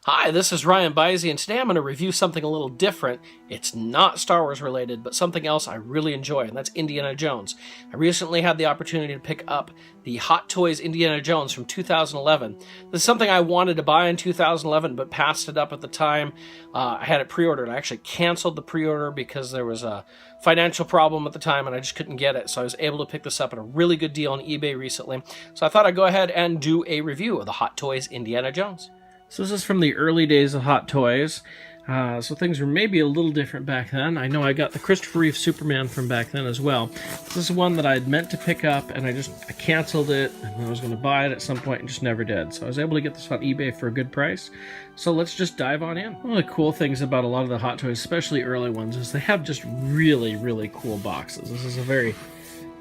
Hi, this is MrByZ, and today I'm going to review something a little different. It's not Star Wars related, but something else I really enjoy, and that's Indiana Jones. I recently had the opportunity to pick up the Hottoys Indiana Jones from 2011. This is something I wanted to buy in 2011, but passed it up at the time. I had it pre-ordered. I actually canceled the pre-order because there was a financial problem at the time, and I just couldn't get it. So I was able to pick this up at a really good deal on eBay recently. So I thought I'd go ahead and do a review of the Hottoys Indiana Jones. So this is from the early days of Hottoys, so things were maybe a little different back then. I know I got the Christopher Reeve Superman from back then as well. This is one that I'd meant to pick up, and I canceled it, and I was going to buy it at some point and just never did. So I was able to get this on eBay for a good price. So let's just dive on in. One of the cool things about a lot of the Hottoys, especially early ones, is they have just really, really cool boxes. This is a very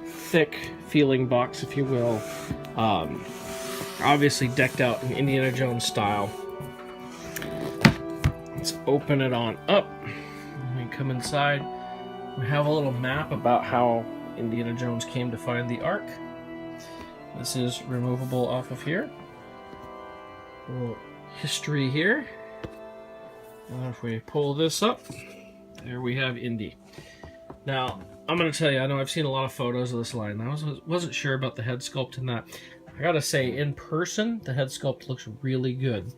thick feeling box, if you will. Obviously decked out in Indiana Jones style. Let's open it on up. When we come inside, we have a little map about how Indiana Jones came to find the Ark. This is removable off of here. A little history here. And if we pull this up, there we have Indy. Now, I'm going to tell you, I know I've seen a lot of photos of this line. I wasn't sure about the head sculpt in that. I gotta say, in person, the head sculpt looks really good.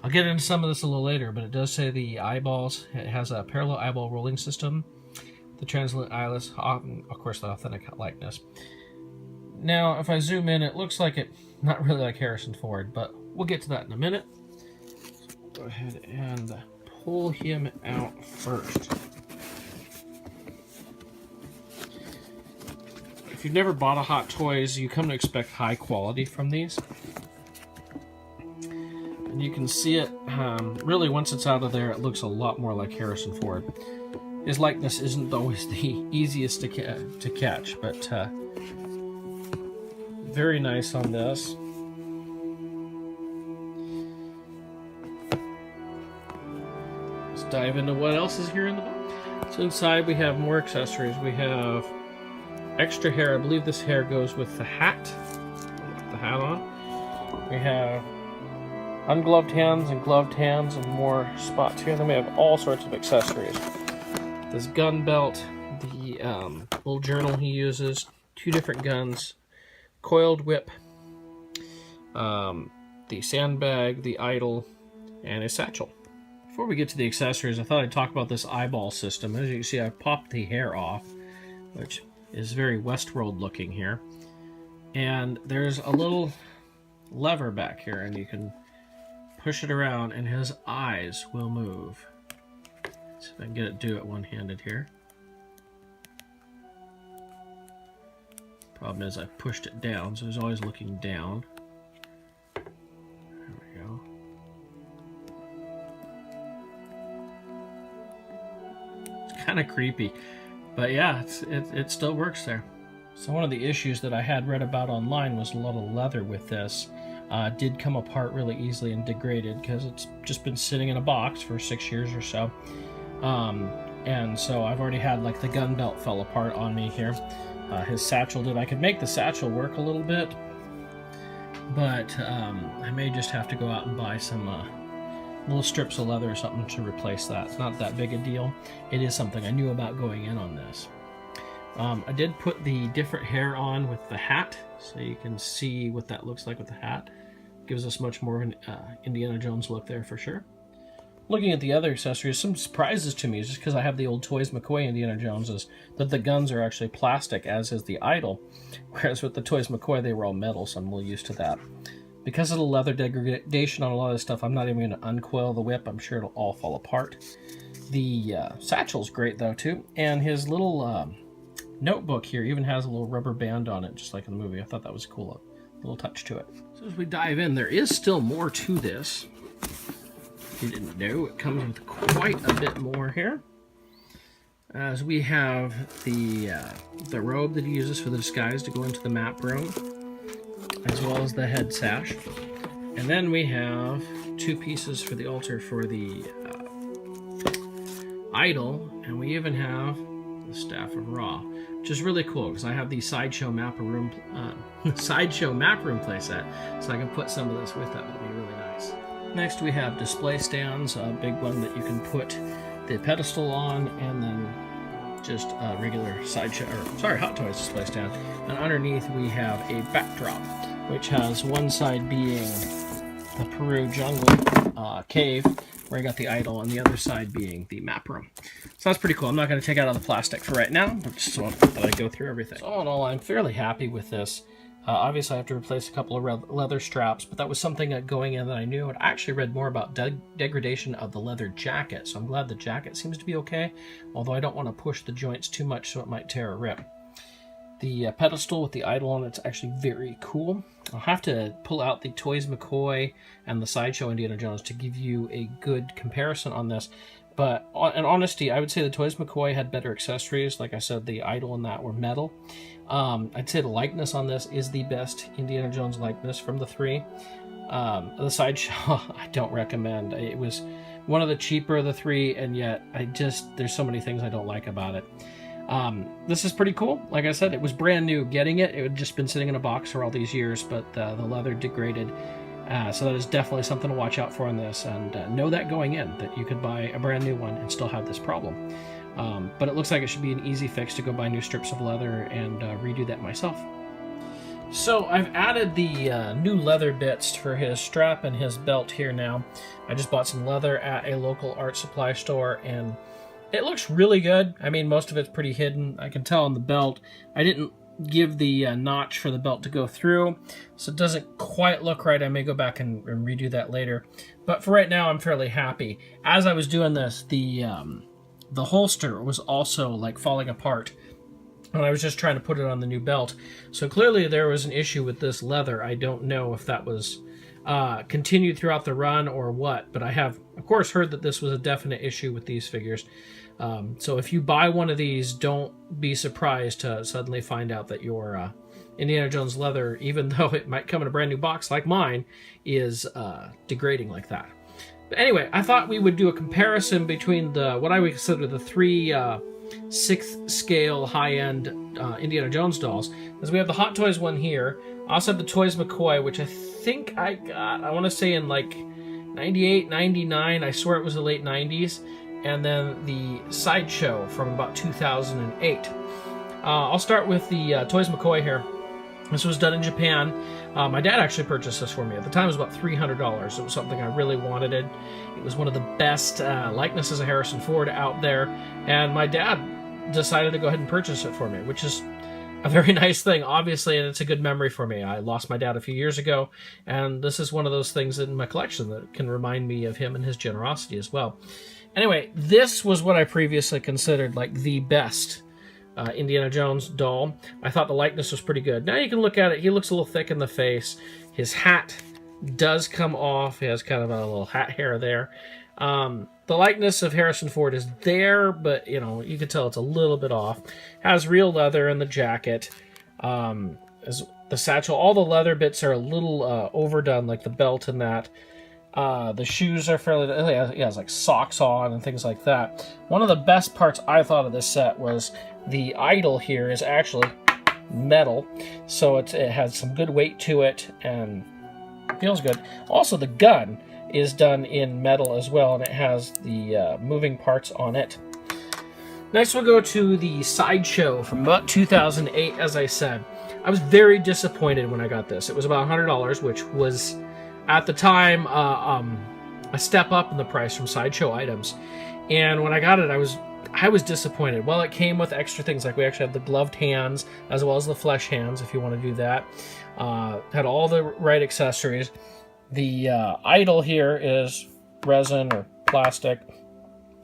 I'll get into some of this a little later, but it does say the eyeballs. It has a parallel eyeball rolling system, the translucent eyeless, of course, the authentic likeness. Now, if I zoom in, it looks like not really like Harrison Ford, but we'll get to that in a minute. So go ahead and pull him out first. If you've never bought a Hottoys, you come to expect high quality from these. And you can see it, really once it's out of there, it looks a lot more like Harrison Ford. His likeness isn't always the easiest to catch, but very nice on this. Let's dive into what else is here in the box. So inside we have more accessories. We have extra hair. I believe this hair goes with the hat. Put the hat on. We have ungloved hands and gloved hands and more spots here. Then we have all sorts of accessories. This gun belt, the little journal he uses, 2 different guns, coiled whip, the sandbag, the idol, and a satchel. Before we get to the accessories, I thought I'd talk about this eyeball system. As you can see, I popped the hair off, which is very Westworld looking here. And there's a little lever back here, and you can push it around and his eyes will move. Let's see if I can get it to do it one-handed here. Problem is I pushed it down, so it's always looking down. There we go. It's kind of creepy. But yeah, it still works there. So one of the issues that I had read about online was a lot of leather with this. Did come apart really easily and degraded because it's just been sitting in a box for 6 years or so. And so I've already had, like, the gun belt fell apart on me here. His satchel did. I could make the satchel work a little bit, but I may just have to go out and buy some little strips of leather or something to replace that. It's not that big a deal. It is something I knew about going in on this. I did put the different hair on with the hat, so you can see what that looks like with the hat. Gives us much more of an Indiana Jones look there for sure. Looking at the other accessories, some surprises to me, just because I have the old Toys McCoy Indiana Jones, is that the guns are actually plastic, as is the idol. Whereas with the Toys McCoy, they were all metal, so I'm well used to that. Because of the leather degradation on a lot of this stuff, I'm not even going to uncoil the whip. I'm sure it'll all fall apart. The satchel's great, though, too. And his little notebook here even has a little rubber band on it, just like in the movie. I thought that was a cool little touch to it. So as we dive in, there is still more to this. If you didn't know, it comes with quite a bit more here. As we have the robe that he uses for the disguise to go into the map room, as well as the head sash. And then we have 2 pieces for the altar for the idol, and we even have the Staff of Ra, which is really cool because I have the sideshow map room playset, so I can put some of this with that. Would be really nice. Next we have display stands, a big one that you can put the pedestal on, and then just a regular sideshow, or sorry, Hottoys display stand. And underneath we have a backdrop, which has one side being the Peru jungle cave, where I got the idol, and the other side being the map room. So that's pretty cool. I'm not going to take out all the plastic for right now, but just want that I go through everything. So all in all, I'm fairly happy with this. Obviously, I have to replace a couple of leather straps, but that was something going in that I knew. I actually read more about degradation of the leather jacket, so I'm glad the jacket seems to be okay, although I don't want to push the joints too much so it might tear or rip. The pedestal with the idol on it's actually very cool. I'll have to pull out the Toys McCoy and the Sideshow Indiana Jones to give you a good comparison on this. But in honesty, I would say the Toys McCoy had better accessories. Like I said, the idol and that were metal. I'd say the likeness on this is the best Indiana Jones likeness from the three. The Sideshow, I don't recommend. It was one of the cheaper of the three, and yet there's so many things I don't like about it. This is pretty cool. Like I said, it was brand new getting it. It had just been sitting in a box for all these years, but the leather degraded. So that is definitely something to watch out for on this, and know that going in, that you could buy a brand new one and still have this problem. But it looks like it should be an easy fix to go buy new strips of leather and redo that myself. So I've added the new leather bits for his strap and his belt here now. I just bought some leather at a local art supply store, and it looks really good. I mean, most of it's pretty hidden. I can tell on the belt. I didn't give the notch for the belt to go through, so it doesn't quite look right. I may go back and redo that later. But for right now, I'm fairly happy. As I was doing this, the holster was also like falling apart, and I was just trying to put it on the new belt. So clearly there was an issue with this leather. I don't know if that was continued throughout the run or what, but I have, of course, heard that this was a definite issue with these figures. So if you buy one of these, don't be surprised to suddenly find out that your Indiana Jones leather, even though it might come in a brand new box like mine, is degrading like that. But anyway, I thought we would do a comparison between what I would consider the three 6th scale high-end Indiana Jones dolls. Because we have the Hot Toys one here. I also have the Toys McCoy, which I think I got, I want to say in like 98, 99. I swear it was the late 90s. And then the Sideshow from about 2008. I'll start with the Toys McCoy here. This was done in Japan. My dad actually purchased this for me. At the time, it was about $300. It was something I really wanted. It was one of the best likenesses of Harrison Ford out there. And my dad decided to go ahead and purchase it for me, which is a very nice thing, obviously, and it's a good memory for me. I lost my dad a few years ago, and this is one of those things in my collection that can remind me of him and his generosity as well. Anyway, this was what I previously considered like the best Indiana Jones doll. I thought the likeness was pretty good. Now you can look at it. He looks a little thick in the face. His hat does come off. He has kind of a little hat hair there. The likeness of Harrison Ford is there, but you know, you can tell it's a little bit off. Has real leather in the jacket. As the satchel, all the leather bits are a little overdone, like the belt and that. The shoes are fairly, he has like socks on and things like that. One of the best parts I thought of this set was the idol here is actually metal, so it has some good weight to it and feels good. Also, the gun is done in metal as well, and it has the moving parts on it. Next we'll go to the Sideshow from about 2008, as I said. I was very disappointed when I got this. It was about $100, which was at the time a step up in the price from Sideshow items. And when I got it, I was disappointed. Well, it came with extra things, like we actually have the gloved hands as well as the flesh hands if you want to do that. Had all the right accessories. The idol here is resin or plastic.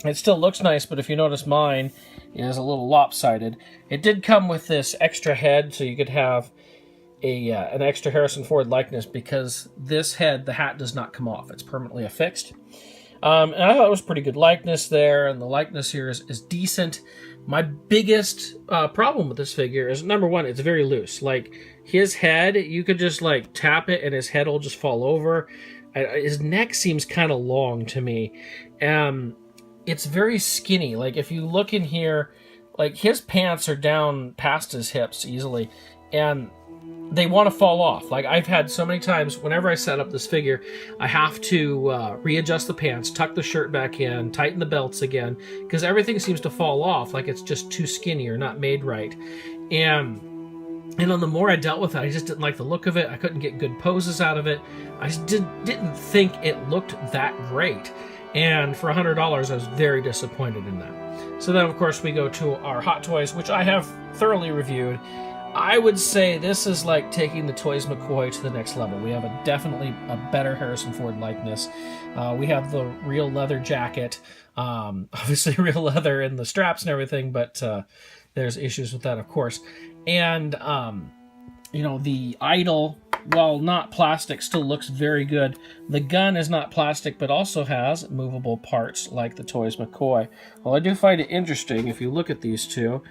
It still looks nice, but if you notice, mine is a little lopsided. It did come with this extra head, so you could have an extra Harrison Ford likeness, because this head, the hat does not come off. It's permanently affixed. And I thought it was pretty good likeness there, and the likeness here is decent. My biggest problem with this figure is, number one, it's very loose. Like, his head, you could just like tap it and his head will just fall over. His neck seems kind of long to me. It's very skinny. Like, if you look in here, like, his pants are down past his hips easily, and they want to fall off. Like, I've had so many times, whenever I set up this figure, I have to readjust the pants, tuck the shirt back in, tighten the belts again, because everything seems to fall off, like it's just too skinny or not made right. And on the more I dealt with it, I just didn't like the look of it. I couldn't get good poses out of it. I just didn't think it looked that great. And for $100, I was very disappointed in that. So then, of course, we go to our Hot Toys, which I have thoroughly reviewed. I would say this is like taking the Toys McCoy to the next level. We have definitely a better Harrison Ford likeness. We have the real leather jacket, obviously real leather in the straps and everything, but there's issues with that, of course. And, you know, the idol, while not plastic, still looks very good. The gun is not plastic, but also has movable parts like the Toys McCoy. Well, I do find it interesting, if you look at these two,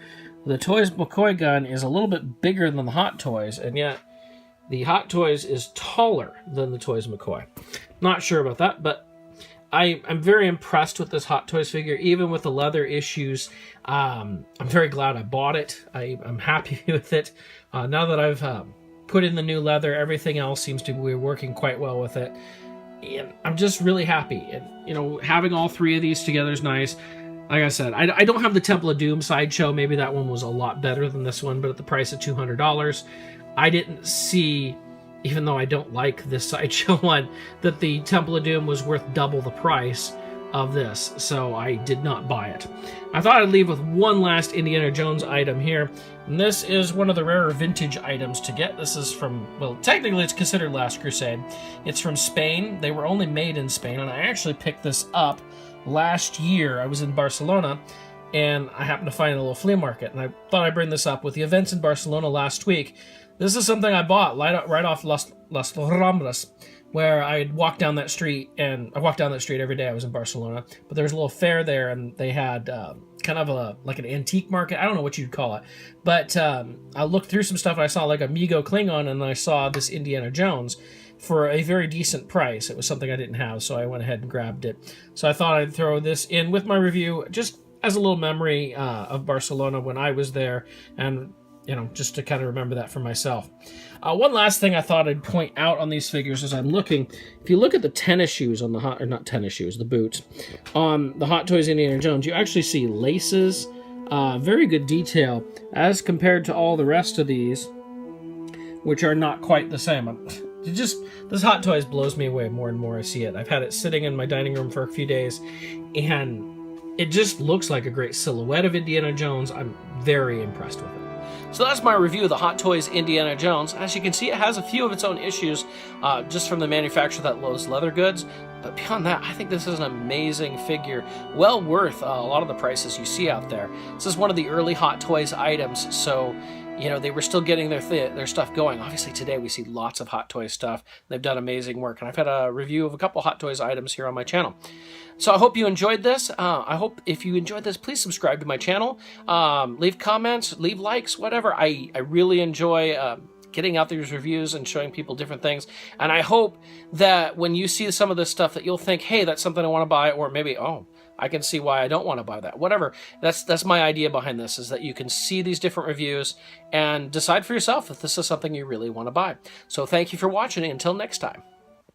the Toys McCoy gun is a little bit bigger than the Hot Toys, and yet the Hot Toys is taller than the Toys McCoy. Not sure about that, but I'm very impressed with this Hot Toys figure, even with the leather issues. I'm very glad I bought it. I'm happy with it. Now that I've put in the new leather, everything else seems to be working quite well with it. And I'm just really happy. And, you know, having all three of these together is nice. Like I said, I don't have the Temple of Doom sideshow. Maybe that one was a lot better than this one, but at the price of $200, I didn't see, even though I don't like this sideshow one, that the Temple of Doom was worth double the price of this, so I did not buy it. I thought I'd leave with one last Indiana Jones item here, and this is one of the rarer vintage items to get. This is from, well, technically it's considered Last Crusade. It's from Spain. They were only made in Spain, and I actually picked this up last year. I was in Barcelona, and I happened to find a little flea market, and I thought I'd bring this up. With the events in Barcelona last week, this is something I bought right off Las Ramblas, where I'd walk down that street, and I walked down that street every day. I was in Barcelona, but there was a little fair there, and they had kind of like an antique market. I don't know what you'd call it, but I looked through some stuff, and I saw like a Mego Klingon, and I saw this Indiana Jones for a very decent price. It was something I didn't have, so I went ahead and grabbed it. So I thought I'd throw this in with my review, just as a little memory of Barcelona when I was there, and, you know, just to kind of remember that for myself. One last thing I thought I'd point out on these figures as I'm looking, if you look at the tennis shoes on the not tennis shoes, the boots, on the Hot Toys Indiana Jones, you actually see laces, very good detail, as compared to all the rest of these, which are not quite the same. This Hot Toys blows me away more and more I see it. I've had it sitting in my dining room for a few days, and it just looks like a great silhouette of Indiana Jones. I'm very impressed with it. So that's my review of the Hot Toys Indiana Jones. As you can see, it has a few of its own issues just from the manufacturer that loads leather goods. But beyond that, I think this is an amazing figure, well worth a lot of the prices you see out there. This is one of the early Hot Toys items, so you know, they were still getting their stuff going. Obviously, today we see lots of Hot Toys stuff. They've done amazing work, and I've had a review of a couple Hot Toys items here on my channel. So I hope you enjoyed this. I hope if you enjoyed this, please subscribe to my channel. Leave comments, leave likes, whatever. I really enjoy getting out these reviews and showing people different things. And I hope that when you see some of this stuff that you'll think, hey, that's something I want to buy, or maybe, oh, I can see why I don't want to buy that. Whatever. That's my idea behind this, is that you can see these different reviews and decide for yourself if this is something you really want to buy. So thank you for watching, and until next time.